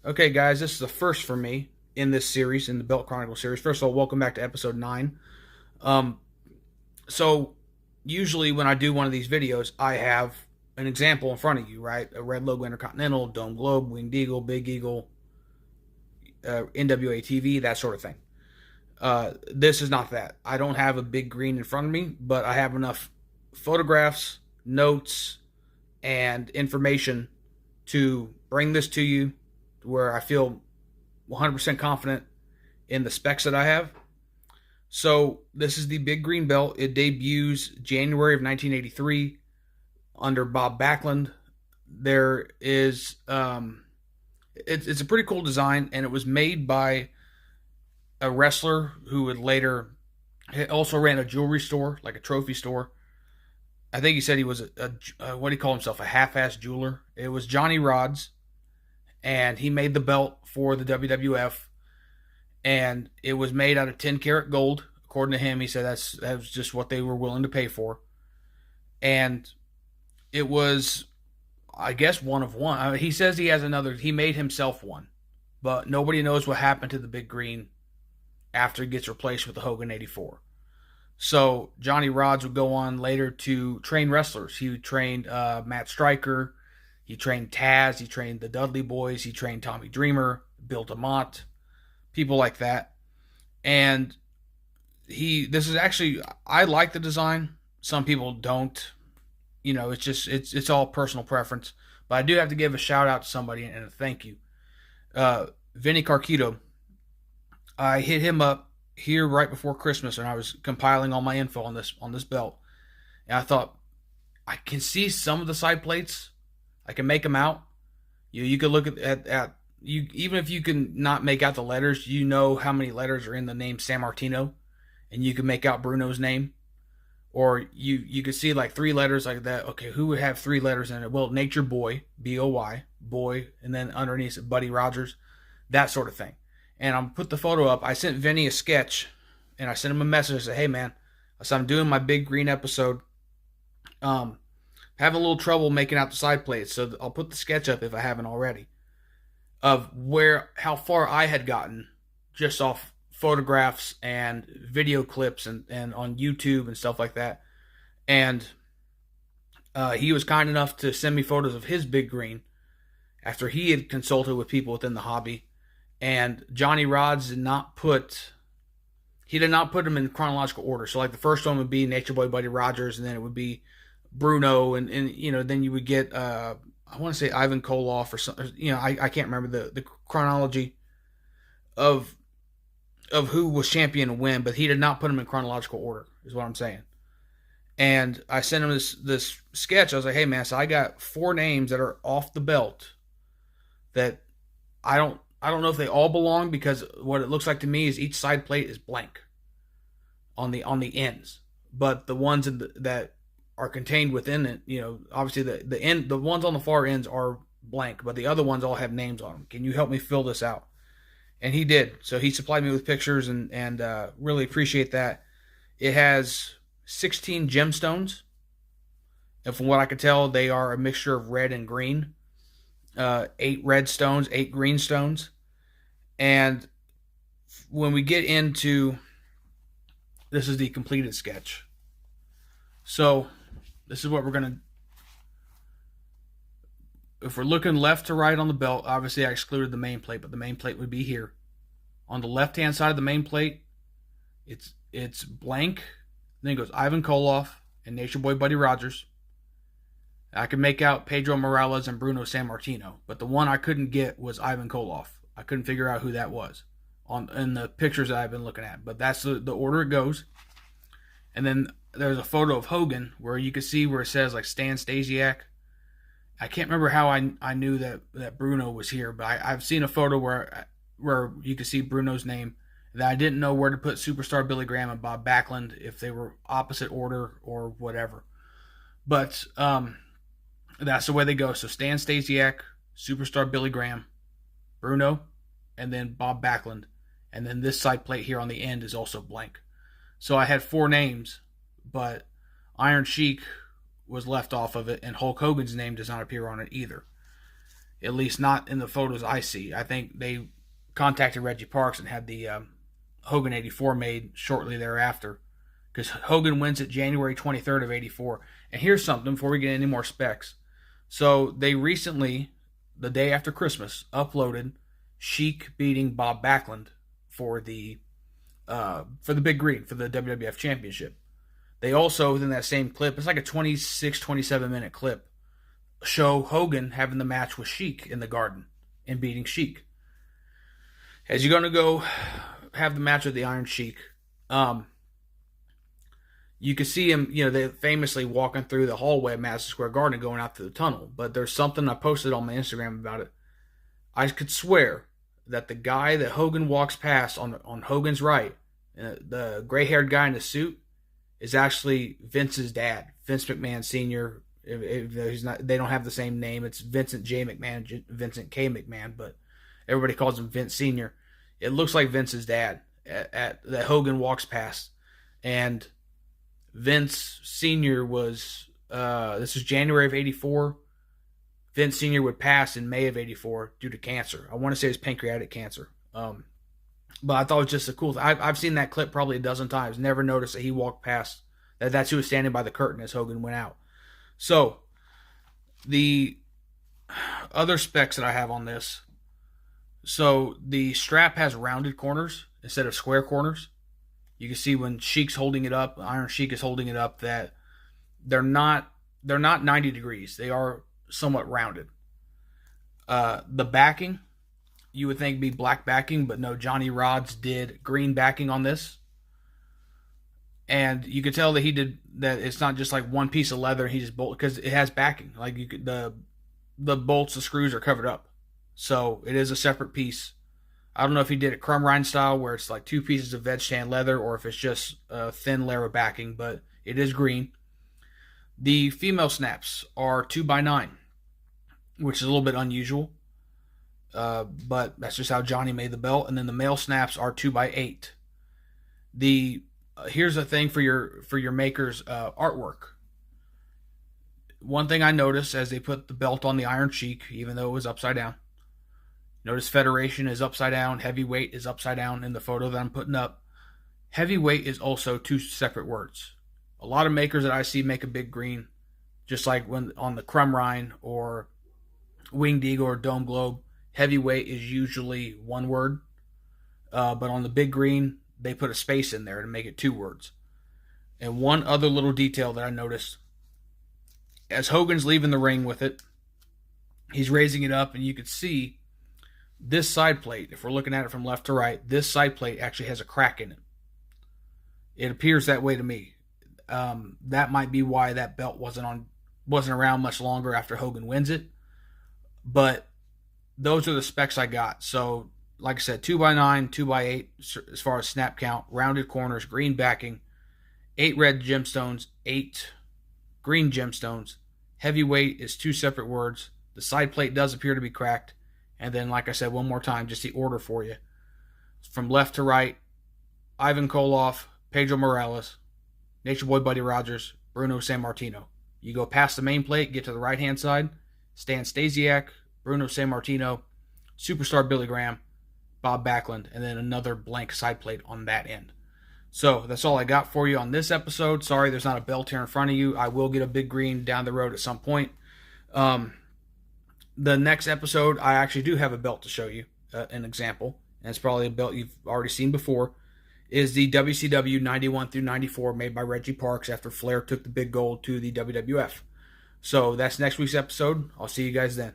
Okay, guys, this is the first for me in this series, in the Belt Chronicles series. First of all, welcome back to episode 9. Um, so, usually when I do one of these videos, I have an example in front of you, right? A red logo Intercontinental, Dome Globe, Winged Eagle, Big Eagle, NWA TV, that sort of thing. This is not that. I don't have a big green in front of me, but I have enough photographs, notes, and information to bring this to you where I feel 100% confident in the specs that I have. So this is the Big Green Belt. It debuts January of 1983 under Bob Backlund. There is it's a pretty cool design, and it was made by a wrestler who would later also ran a jewelry store, like a trophy store. I think he said he was what do you call himself, a half-ass jeweler. It was Johnny Rodz, and he made the belt for the WWF, and it was made out of 10 karat gold. According to him, he said that was just what they were willing to pay for, and it was, I guess, one of one. He says he has another. He made himself one, but nobody knows what happened to the Big Green after it gets replaced with the Hogan 84. So Johnny Rodz would go on later to train wrestlers. He trained Matt Stryker, he trained Taz, he trained the Dudley Boys, he trained Tommy Dreamer, Bill DeMott, people like that. And this is actually, I like the design. Some people don't. You know, it's all personal preference. But I do have to give a shout out to somebody and a thank you. Vinny Carquito. I hit him up here right before Christmas, and I was compiling all my info on this belt, and I thought I can see some of the side plates. I can make them out. You could look at you, even if you can not make out the letters, you know how many letters are in the name San Martino, and you can make out Bruno's name, or you could see like 3 letters like that. Okay, who would have 3 letters in it? Well, Nature Boy, BOY, boy, and then underneath Buddy Rogers, that sort of thing. And I'm put the photo up. I sent Vinny a sketch, and I sent him a message. I said, "Hey man, I said I'm doing my Big Green episode. Having a little trouble making out the side plates, so I'll put the sketch up if I haven't already of how far I had gotten just off photographs and video clips and on YouTube and stuff like that." And he was kind enough to send me photos of his Big Green after he had consulted with people within the hobby. And Johnny Rodz did not put them in chronological order. So like the first one would be Nature Boy Buddy Rogers, and then it would be Bruno, and then you would get I want to say Ivan Koloff or something. I can't remember the chronology of who was champion and when, but he did not put them in chronological order, is what I'm saying. And I sent him this sketch. I was like, "Hey man, so I got 4 names that are off the belt that I don't know if they all belong, because what it looks like to me is each side plate is blank on the ends, but the ones that are contained within it, obviously the ones on the far ends are blank, but the other ones all have names on them. Can you help me fill this out?" And he did. So he supplied me with pictures, and really appreciate that. It has 16 gemstones, and from what I could tell, they are a mixture of red and green. 8 red stones, 8 green stones. And when we get into, this is the completed sketch. So this is what we're going to, if we're looking left to right on the belt, obviously I excluded the main plate, but the main plate would be here. On the left-hand side of the main plate, it's blank. Then it goes Ivan Koloff and Nature Boy Buddy Rogers. I could make out Pedro Morales and Bruno Sammartino, but the one I couldn't get was Ivan Koloff. I couldn't figure out who that was in the pictures that I've been looking at, but that's the order it goes. And then there's a photo of Hogan where you can see where it says like Stan Stasiak. I can't remember how I knew that Bruno was here, but I've seen a photo where you can see Bruno's name. That I didn't know where to put Superstar Billy Graham and Bob Backlund, if they were opposite order or whatever. But that's the way they go. So Stan Stasiak, Superstar Billy Graham, Bruno, and then Bob Backlund. And then this side plate here on the end is also blank. So I had 4 names, but Iron Sheik was left off of it, and Hulk Hogan's name does not appear on it either. At least not in the photos I see. I think they contacted Reggie Parks and had the Hogan 84 made shortly thereafter, because Hogan wins it January 23rd of 84. And here's something before we get any more specs. So they recently, the day after Christmas, uploaded Sheik beating Bob Backlund for the big green for the WWF Championship. They also, within that same clip, it's like a 26, 27-minute clip, show Hogan having the match with Sheik in the Garden and beating Sheik. As you're going to go have the match with the Iron Sheik, you can see him, they famously walking through the hallway of Madison Square Garden and going out through the tunnel. But there's something I posted on my Instagram about it. I could swear that the guy that Hogan walks past on Hogan's right, the gray-haired guy in the suit, is actually Vince's dad, Vince McMahon Sr. He's not, they don't have the same name. It's Vincent J. McMahon, Vincent K. McMahon, but everybody calls him Vince Sr. It looks like Vince's dad that Hogan walks past. And Vince Sr. was, this is January of 84. Vince Sr. would pass in May of 84 due to cancer. I want to say it was pancreatic cancer. But I thought it was just a cool thing. I've seen that clip probably a dozen times. Never noticed that he walked past. That's who was standing by the curtain as Hogan went out. So, the other specs that I have on this. So, the strap has rounded corners instead of square corners. You can see when Sheik's holding it up, Iron Sheik is holding it up, that they're not 90 degrees. They are somewhat rounded. The backing, you would think be black backing, but no, Johnny Rodz did green backing on this. And you could tell that he did that. It's not just like one piece of leather. He just bolted because it has backing. Like the bolts, the screws are covered up, so it is a separate piece. I don't know if he did it crumb rind style, where it's like two pieces of veg tan leather, or if it's just a thin layer of backing. But it is green. The female snaps are 2x9, which is a little bit unusual. But that's just how Johnny made the belt. And then the male snaps are 2x8. Here's a thing for your maker's artwork. One thing I noticed as they put the belt on the Iron Sheik, even though it was upside down, notice Federation is upside down, Heavyweight is upside down in the photo that I'm putting up. Heavyweight is also two separate words. A lot of makers that I see make a big green, just like when on the Crumb Rind or Winged Eagle or Dome Globe. Heavyweight is usually one word, but on the big green, they put a space in there to make it two words. And one other little detail that I noticed, as Hogan's leaving the ring with it, he's raising it up, and you could see this side plate, if we're looking at it from left to right, this side plate actually has a crack in it. It appears that way to me. That might be why that belt wasn't around much longer after Hogan wins it. But those are the specs I got. So, like I said, 2x9, 2x8 as far as snap count, rounded corners, green backing, 8 red gemstones, 8 green gemstones. Heavyweight is 2 separate words. The side plate does appear to be cracked. And then, like I said, one more time, just the order for you. From left to right, Ivan Koloff, Pedro Morales, Nature Boy Buddy Rogers, Bruno Sammartino. You go past the main plate, get to the right-hand side, Stan Stasiak, Bruno Sammartino, Superstar Billy Graham, Bob Backlund, and then another blank side plate on that end. So that's all I got for you on this episode. Sorry there's not a belt here in front of you. I will get a big green down the road at some point. The next episode, I actually do have a belt to show you, an example, and it's probably a belt you've already seen before, is the WCW 91 through 94 made by Reggie Parks after Flair took the big gold to the WWF. So that's next week's episode. I'll see you guys then.